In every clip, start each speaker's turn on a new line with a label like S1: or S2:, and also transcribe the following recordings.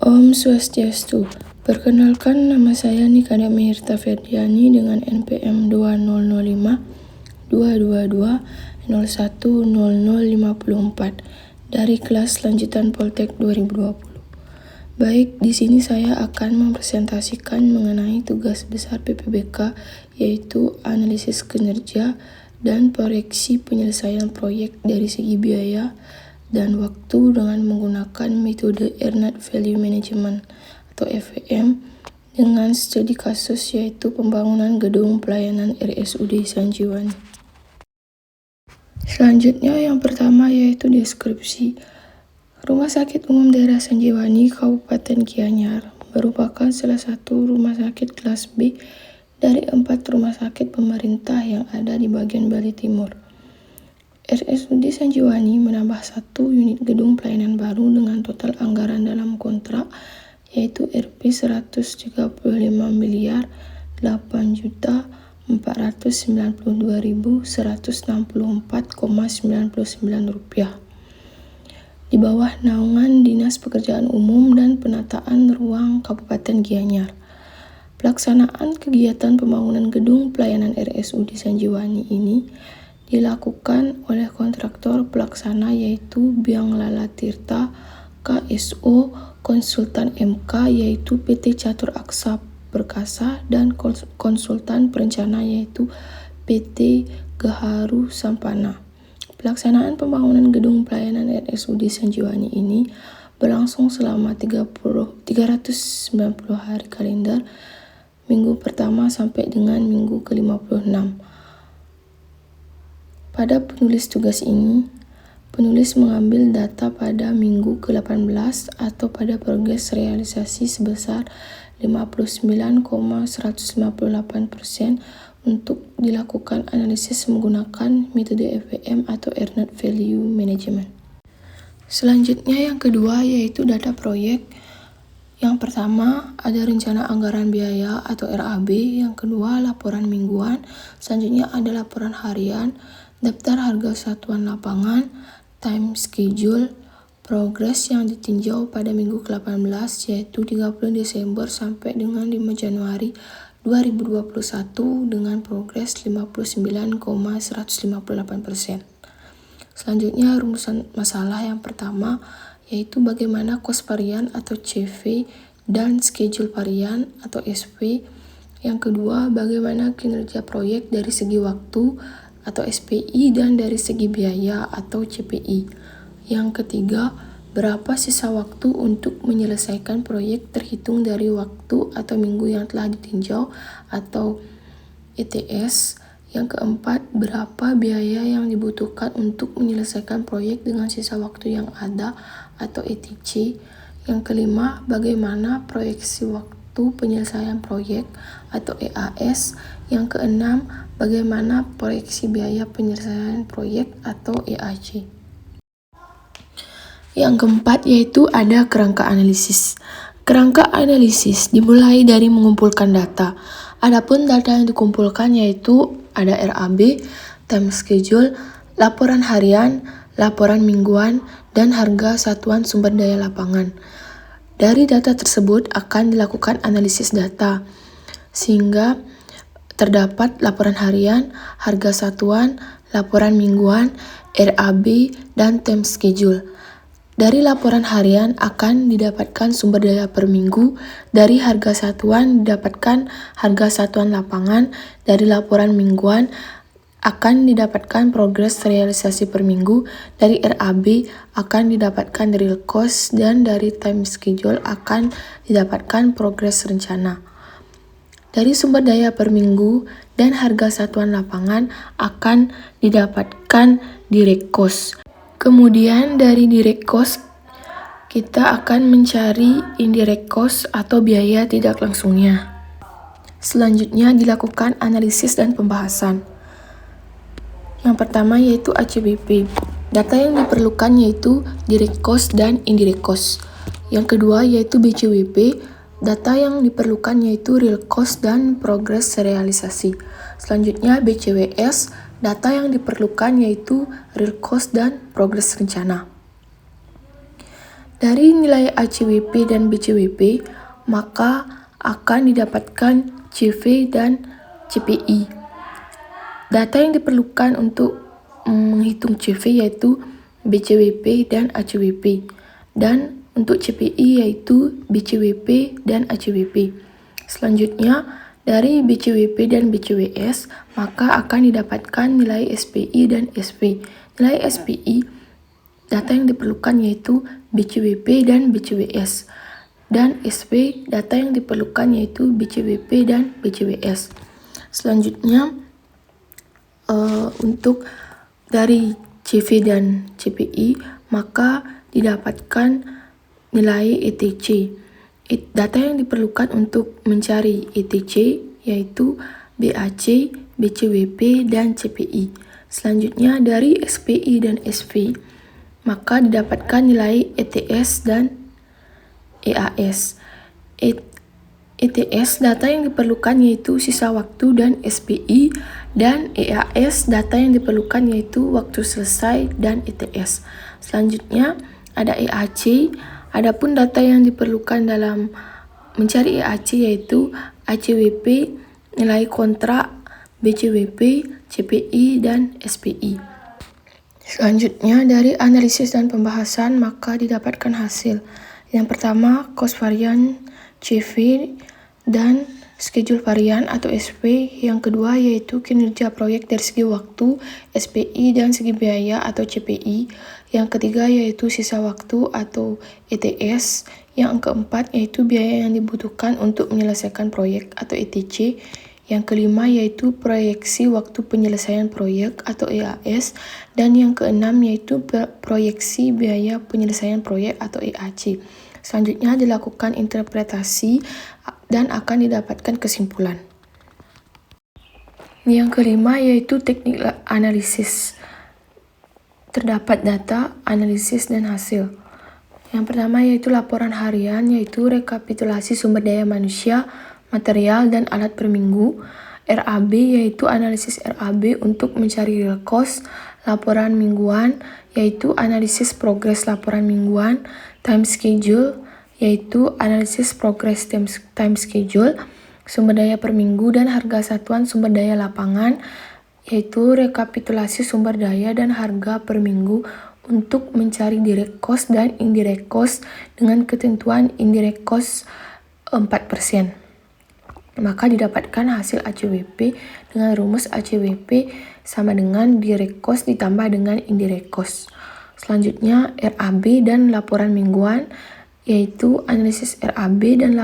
S1: Om Swastiastu. Perkenalkan, nama saya Nikada Mihirta Ferdiani dengan NPM 2005 222 010054 dari kelas lanjutan Poltek 2020. Baik, di sini saya akan mempresentasikan mengenai tugas besar PPBK, yaitu analisis kinerja dan proyeksi penyelesaian proyek dari segi biaya dan waktu dengan menggunakan metode Earned Value Management atau EVM dengan studi kasus yaitu pembangunan gedung pelayanan RSUD Sanjiwani. Selanjutnya yang pertama yaitu deskripsi. Rumah Sakit Umum Daerah Sanjiwani Kabupaten Gianyar merupakan salah satu rumah sakit kelas B dari 4 rumah sakit pemerintah yang ada di bagian Bali Timur. RSUD Sanjiwani menambah 1 unit gedung pelayanan baru dengan total anggaran dalam kontrak yaitu Rp 135 miliar 8.492.164,99 rupiah di bawah naungan Dinas Pekerjaan Umum dan Penataan Ruang Kabupaten Gianyar. Pelaksanaan kegiatan pembangunan gedung pelayanan RSUD Sanjiwani ini dilakukan oleh kontraktor pelaksana yaitu Biang Lala Tirta KSO, konsultan MK yaitu PT Catur Aksa Perkasa dan konsultan perencana yaitu PT Gaharu Sampana. Pelaksanaan pembangunan gedung pelayanan RSUD Sanjiwani ini berlangsung selama 390 hari kalender, minggu pertama sampai dengan minggu ke-56. Pada penulis tugas ini, penulis mengambil data pada minggu ke-18 atau pada progres realisasi sebesar 59,158% untuk dilakukan analisis menggunakan metode EVM atau Earned Value Management. Selanjutnya yang kedua yaitu data proyek. Yang pertama ada rencana anggaran biaya atau RAB, yang kedua laporan mingguan, selanjutnya ada laporan harian, daftar harga satuan lapangan, time schedule, progres yang ditinjau pada minggu ke-18 yaitu 30 Desember sampai dengan 5 Januari 2021 dengan progres 59,158%. Selanjutnya rumusan masalah yang pertama yaitu bagaimana kos varian atau CV dan schedule varian atau SP. Yang kedua, bagaimana kinerja proyek dari segi waktu atau SPI dan dari segi biaya atau CPI. Yang ketiga, berapa sisa waktu untuk menyelesaikan proyek terhitung dari waktu atau minggu yang telah ditinjau atau ETS. Yang keempat, berapa biaya yang dibutuhkan untuk menyelesaikan proyek dengan sisa waktu yang ada atau ETC. Yang kelima, bagaimana proyeksi waktu penyelesaian proyek atau EAS. Yang keenam, bagaimana proyeksi biaya penyelesaian proyek atau EAC. Yang keempat yaitu ada kerangka analisis. Kerangka analisis dimulai dari mengumpulkan data. Adapun data yang dikumpulkan yaitu ada RAB, time schedule, laporan harian, laporan mingguan, dan harga satuan sumber daya lapangan. Dari data tersebut akan dilakukan analisis data, sehingga terdapat laporan harian, harga satuan, laporan mingguan, RAB, dan time schedule. Dari laporan harian akan didapatkan sumber daya per minggu, dari harga satuan didapatkan harga satuan lapangan, dari laporan mingguan akan didapatkan progres realisasi per minggu, dari RAB akan didapatkan real cost, dan dari time schedule akan didapatkan progres rencana. Dari sumber daya per minggu dan harga satuan lapangan akan didapatkan direct cost. Kemudian dari direct cost kita akan mencari indirect cost atau biaya tidak langsungnya. Selanjutnya dilakukan analisis dan pembahasan. Yang pertama yaitu ACBP. Data yang diperlukan yaitu direct cost dan indirect cost. Yang kedua yaitu BCWP. Data yang diperlukan yaitu real cost dan progres realisasi. Selanjutnya BCWS. Data yang diperlukan yaitu real cost dan progres rencana. Dari nilai ACWP dan BCWP, maka akan didapatkan CV dan CPI. Data yang diperlukan untuk menghitung CV yaitu BCWP dan ACWP. Dan untuk CPI yaitu BCWP dan ACWP. Selanjutnya, dari BCWP dan BCWS, maka akan didapatkan nilai SPI dan SV. Nilai SPI, data yang diperlukan yaitu BCWP dan BCWS. Dan SV, data yang diperlukan yaitu BCWP dan BCWS. Selanjutnya, untuk dari CV dan CPI, maka didapatkan nilai ETC. Data yang diperlukan untuk mencari ETC yaitu BAC, BCWP, dan CPI. Selanjutnya dari SPI dan SV, maka didapatkan nilai ETS dan EAS. ETS data yang diperlukan yaitu sisa waktu dan SPI, dan EAS data yang diperlukan yaitu waktu selesai dan ETS. Selanjutnya ada EAC. Adapun data yang diperlukan dalam mencari EAC yaitu ACWP, nilai kontrak, BCWP, CPI, dan SPI. Selanjutnya dari analisis dan pembahasan maka didapatkan hasil. Yang pertama, cost varian, CV, dan schedule varian atau SV. Yang kedua yaitu kinerja proyek dari segi waktu, SPI, dan segi biaya atau CPI. Yang ketiga yaitu sisa waktu atau ETS. Yang keempat yaitu biaya yang dibutuhkan untuk menyelesaikan proyek atau ETC. Yang kelima yaitu proyeksi waktu penyelesaian proyek atau EAS. Dan yang keenam yaitu proyeksi biaya penyelesaian proyek atau EAC. Selanjutnya dilakukan interpretasi dan akan didapatkan kesimpulan. Yang kelima yaitu teknik analisis. Terdapat data, analisis, dan hasil. Yang pertama yaitu laporan harian, yaitu rekapitulasi sumber daya manusia, material, dan alat per minggu. RAB yaitu analisis RAB untuk mencari real cost. Laporan mingguan yaitu analisis progres laporan mingguan. Time schedule yaitu analisis progres time schedule. Sumber daya per minggu dan harga satuan sumber daya lapangan yaitu rekapitulasi sumber daya dan harga per minggu untuk mencari direct cost dan indirect cost dengan ketentuan indirect cost 4%. Maka didapatkan hasil ACWP dengan rumus ACWP sama dengan direct cost ditambah dengan indirect cost. Selanjutnya RAB dan laporan mingguan yaitu analisis RAB dan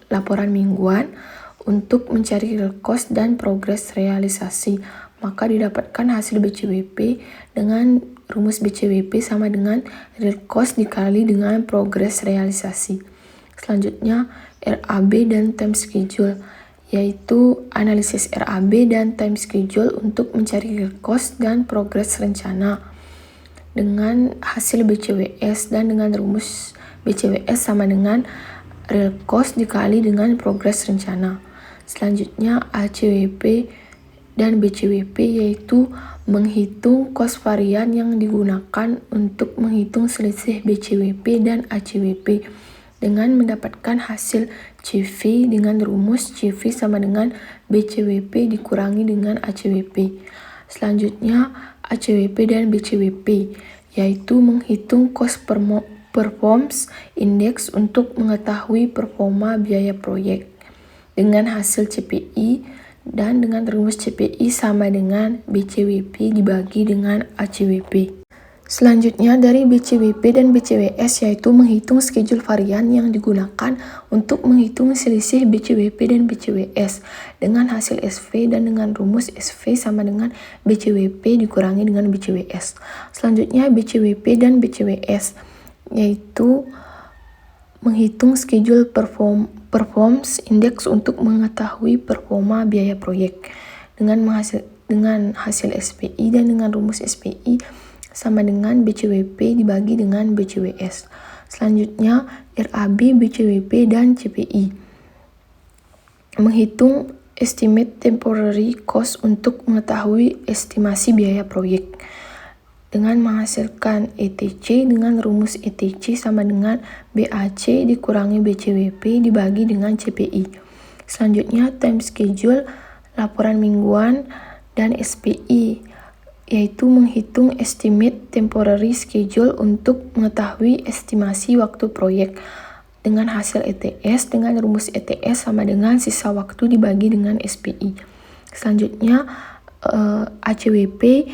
S1: laporan mingguan untuk mencari real cost dan progres realisasi. Maka didapatkan hasil BCWP dengan rumus BCWP sama dengan real cost dikali dengan progres realisasi. Selanjutnya RAB dan time schedule yaitu analisis RAB dan time schedule untuk mencari real cost dan progres rencana dengan hasil BCWS dan dengan rumus BCWS sama dengan real cost dikali dengan progres rencana. Selanjutnya ACWP dan BCWP yaitu menghitung cost varian yang digunakan untuk menghitung selisih BCWP dan ACWP dengan mendapatkan hasil CV dengan rumus CV sama dengan BCWP dikurangi dengan ACWP. Selanjutnya ACWP dan BCWP yaitu menghitung cost performance index untuk mengetahui performa biaya proyek dengan hasil CPI dan dengan rumus CPI sama dengan BCWP dibagi dengan ACWP. Selanjutnya dari BCWP dan BCWS yaitu menghitung schedule varian yang digunakan untuk menghitung selisih BCWP dan BCWS dengan hasil SV dan dengan rumus SV sama dengan BCWP dikurangi dengan BCWS. Selanjutnya BCWP dan BCWS yaitu menghitung schedule performance index untuk mengetahui performa biaya proyek dengan hasil SPI dan dengan rumus SPI sama dengan BCWP dibagi dengan BCWS. Selanjutnya RAB, BCWP, dan CPI. Menghitung estimate temporary cost untuk mengetahui estimasi biaya proyek dengan menghasilkan ETC dengan rumus ETC sama dengan BAC dikurangi BCWP dibagi dengan CPI. Selanjutnya time schedule, laporan mingguan, dan SPI, yaitu menghitung estimate temporary schedule untuk mengetahui estimasi waktu proyek dengan hasil ETS dengan rumus ETS sama dengan sisa waktu dibagi dengan SPI. Selanjutnya ACWP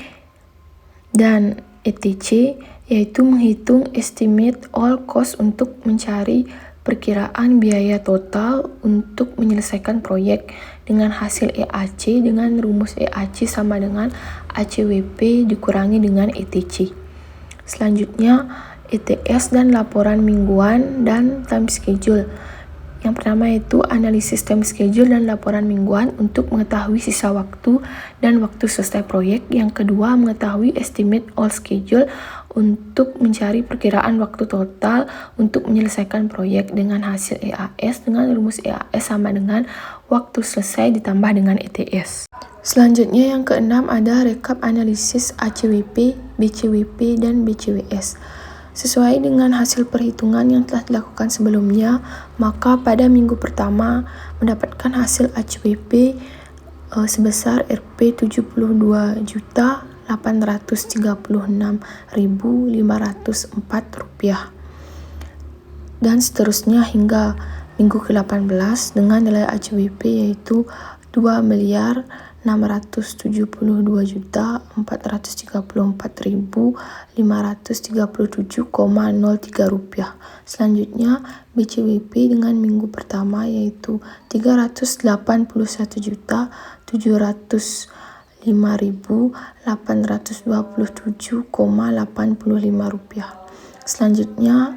S1: dan ETC, yaitu menghitung estimate all cost untuk mencari perkiraan biaya total untuk menyelesaikan proyek dengan hasil EAC dengan rumus EAC sama dengan ACWP dikurangi dengan ETC. Selanjutnya ETS dan laporan mingguan dan time schedule. Yang pertama yaitu analisis time schedule dan laporan mingguan untuk mengetahui sisa waktu dan waktu selesai proyek. Yang kedua, mengetahui estimate all schedule untuk mencari perkiraan waktu total untuk menyelesaikan proyek dengan hasil EAS dengan rumus EAS sama dengan waktu selesai ditambah dengan ETS. Selanjutnya yang keenam ada rekap analisis ACWP, BCWP, dan BCWS. Sesuai dengan hasil perhitungan yang telah dilakukan sebelumnya, maka pada minggu pertama mendapatkan hasil ACWP sebesar Rp722.836.504 dan seterusnya hingga minggu ke-18 dengan nilai ACWP yaitu Rp2.672.434.537,03. Selanjutnya BCWP dengan minggu pertama yaitu Rp385.827,85. Selanjutnya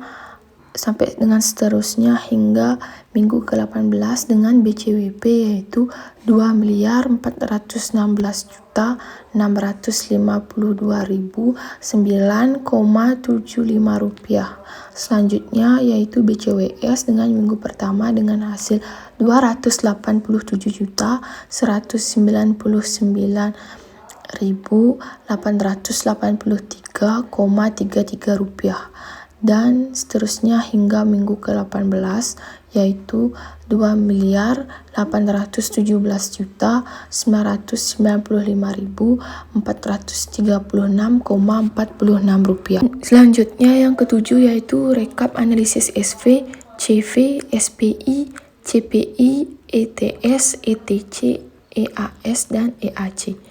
S1: sampai dengan seterusnya hingga minggu ke-18 dengan BCWP yaitu Rp2.416.952.9,75. Selanjutnya yaitu BCWS dengan minggu pertama dengan hasil Rp289.983,33 dan seterusnya hingga minggu ke-18 yaitu Rp2.817.995.436,46. Selanjutnya yang ketujuh yaitu rekap analisis SV, CV, SPI, CPI, ETS, ETC, EAS, dan EAC.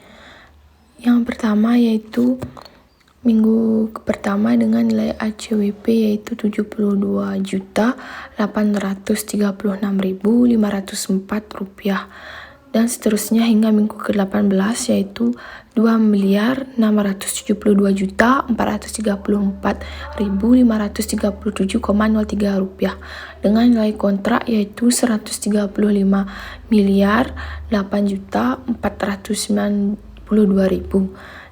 S1: Yang pertama yaitu minggu pertama dengan nilai ACWP yaitu Rp72836.504 dan seterusnya hingga minggu ke-18 yaitu Rp2.434.537,03 dengan nilai kontrak yaitu Rp135.8.492.000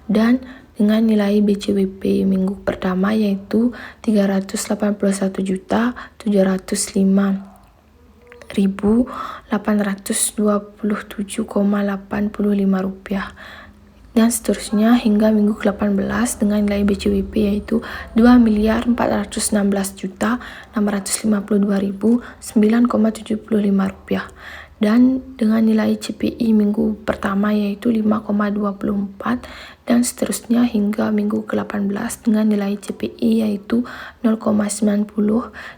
S1: dan dengan nilai BCWP minggu pertama yaitu Rp389.827,85 dan seterusnya hingga minggu ke-18 dengan nilai BCWP yaitu Rp2.416.952.009,75 dan dengan nilai CPI minggu pertama yaitu 5,24 dan seterusnya hingga minggu ke-18 dengan nilai CPI yaitu 0,90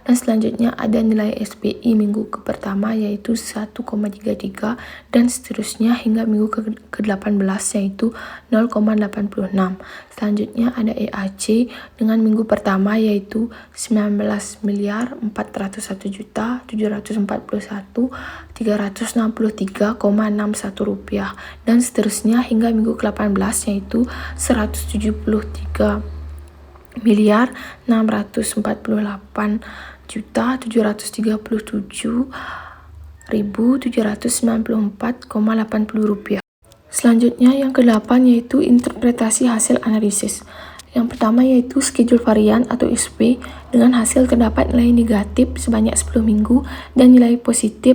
S1: dan selanjutnya ada nilai SPI minggu pertama yaitu 1,33 dan seterusnya hingga minggu ke-18 yaitu 0,86. Selanjutnya ada EAC dengan minggu pertama yaitu Rp19.441.363,61 dan seterusnya hingga minggu ke-18 yaitu Rp674.847.794,80. Selanjutnya yang ke-8 yaitu interpretasi hasil analisis. Yang pertama yaitu schedule varian atau SP dengan hasil terdapat nilai negatif sebanyak 10 minggu dan nilai positif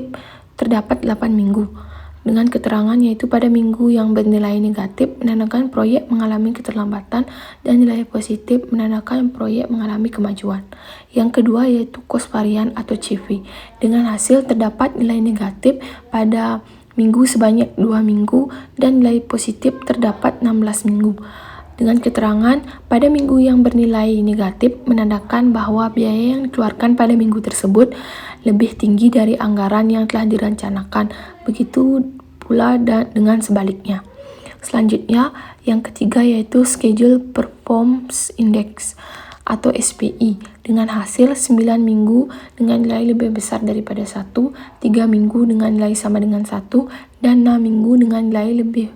S1: terdapat 8 minggu. dengan keterangan yaitu pada minggu yang bernilai negatif menandakan proyek mengalami keterlambatan dan nilai positif menandakan proyek mengalami kemajuan. Yang kedua yaitu cosvarian atau CV. Dengan hasil terdapat nilai negatif pada minggu sebanyak 2 minggu dan nilai positif terdapat 16 minggu. Dengan keterangan pada minggu yang bernilai negatif menandakan bahwa biaya yang dikeluarkan pada minggu tersebut lebih tinggi dari anggaran yang telah direncanakan. Begitu pula dengan sebaliknya. Selanjutnya, yang ketiga yaitu Schedule Performance Index atau SPI dengan hasil 9 minggu dengan nilai lebih besar daripada 1, 3 minggu dengan nilai sama dengan 1, dan 6 minggu dengan nilai lebih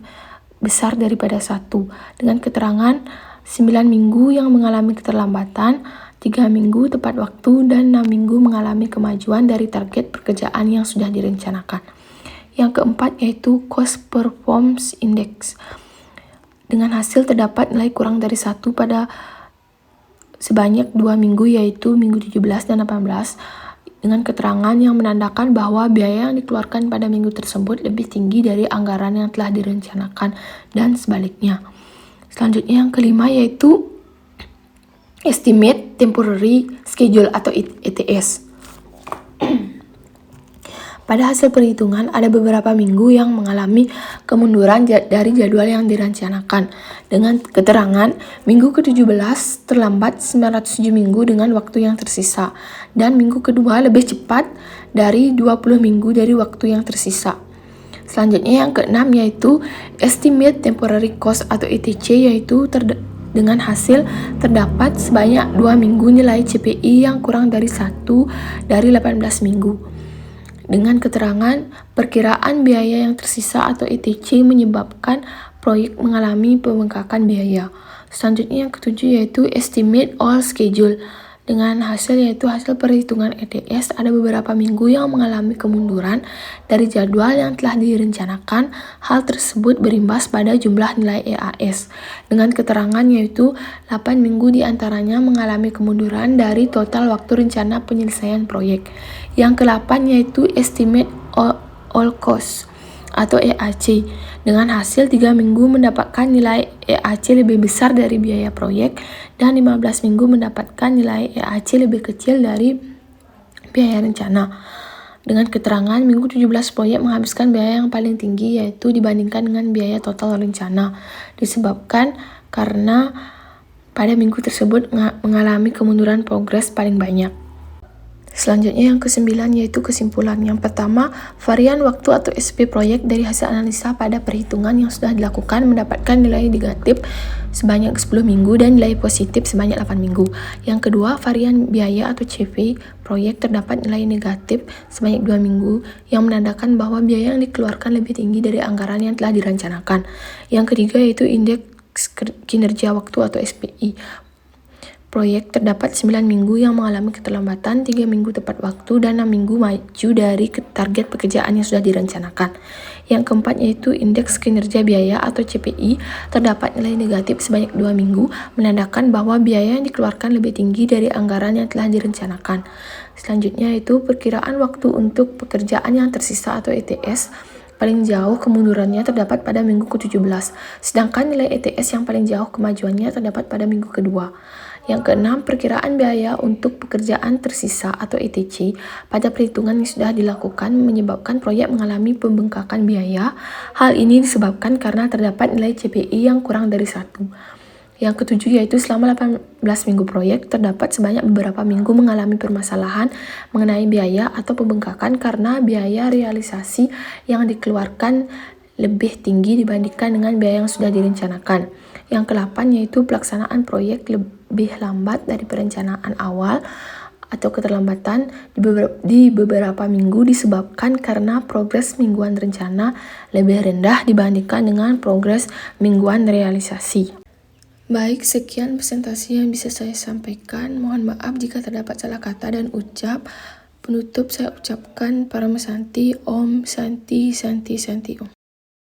S1: besar daripada 1. Dengan keterangan 9 minggu yang mengalami keterlambatan, 3 minggu tepat waktu, dan 6 minggu mengalami kemajuan dari target pekerjaan yang sudah direncanakan. Yang keempat yaitu Cost Performance Index. Dengan hasil terdapat nilai kurang dari 1 pada sebanyak 2 minggu yaitu minggu 17 dan 18 dengan keterangan yang menandakan bahwa biaya yang dikeluarkan pada minggu tersebut lebih tinggi dari anggaran yang telah direncanakan dan sebaliknya. Selanjutnya yang kelima yaitu Estimate Temporary Schedule atau ETS. Pada hasil perhitungan, ada beberapa minggu yang mengalami kemunduran dari jadwal yang direncanakan. Dengan keterangan, minggu ke-17 terlambat 907 minggu dengan waktu yang tersisa, dan minggu kedua lebih cepat dari 20 minggu dari waktu yang tersisa. Selanjutnya yang keenam yaitu Estimate Temporary Cost atau ETC, yaitu dengan hasil terdapat sebanyak 2 minggu nilai CPI yang kurang dari 1 dari 18 minggu. Dengan keterangan perkiraan biaya yang tersisa atau ETC menyebabkan proyek mengalami pembengkakan biaya. Selanjutnya yang ketujuh yaitu Estimate All Schedule. Dengan hasil yaitu hasil perhitungan ETS, ada beberapa minggu yang mengalami kemunduran dari jadwal yang telah direncanakan. Hal tersebut berimbas pada jumlah nilai EAS. Dengan keterangan yaitu 8 minggu diantaranya mengalami kemunduran dari total waktu rencana penyelesaian proyek. Yang ke-8 yaitu Estimate All Cost atau EAC. Dengan hasil 3 minggu mendapatkan nilai EAC lebih besar dari biaya proyek dan 15 minggu mendapatkan nilai EAC lebih kecil dari biaya rencana. Dengan keterangan minggu 17 proyek menghabiskan biaya yang paling tinggi yaitu dibandingkan dengan biaya total rencana, disebabkan karena pada minggu tersebut mengalami kemunduran progres paling banyak. Selanjutnya yang ke-9 yaitu kesimpulan. Yang pertama, varian waktu atau SP proyek dari hasil analisa pada perhitungan yang sudah dilakukan mendapatkan nilai negatif sebanyak 10 minggu dan nilai positif sebanyak 8 minggu. Yang kedua, varian biaya atau CV proyek terdapat nilai negatif sebanyak 2 minggu yang menandakan bahwa biaya yang dikeluarkan lebih tinggi dari anggaran yang telah direncanakan. Yang ketiga yaitu indeks kinerja waktu atau SPI. Proyek terdapat 9 minggu yang mengalami keterlambatan, 3 minggu tepat waktu, dan 6 minggu maju dari target pekerjaan yang sudah direncanakan. Yang keempat yaitu indeks kinerja biaya atau CPI, terdapat nilai negatif sebanyak 2 minggu, menandakan bahwa biaya yang dikeluarkan lebih tinggi dari anggaran yang telah direncanakan. Selanjutnya yaitu perkiraan waktu untuk pekerjaan yang tersisa atau ETS. Paling jauh kemundurannya terdapat pada minggu ke-17, sedangkan nilai ETS yang paling jauh kemajuannya terdapat pada minggu kedua. Yang keenam, perkiraan biaya untuk pekerjaan tersisa atau ETC pada perhitungan yang sudah dilakukan menyebabkan proyek mengalami pembengkakan biaya. Hal ini disebabkan karena terdapat nilai CPI yang kurang dari 1. Yang ketujuh yaitu selama 18 minggu proyek terdapat sebanyak beberapa minggu mengalami permasalahan mengenai biaya atau pembengkakan karena biaya realisasi yang dikeluarkan lebih tinggi dibandingkan dengan biaya yang sudah direncanakan. Yang ke-8 yaitu pelaksanaan proyek lebih lambat dari perencanaan awal atau keterlambatan di beberapa minggu disebabkan karena progres mingguan rencana lebih rendah dibandingkan dengan progres mingguan realisasi. Baik, sekian presentasi yang bisa saya sampaikan. Mohon maaf jika terdapat salah kata dan ucap. Penutup saya ucapkan Paramesanti Om Santi Santi Santi Om.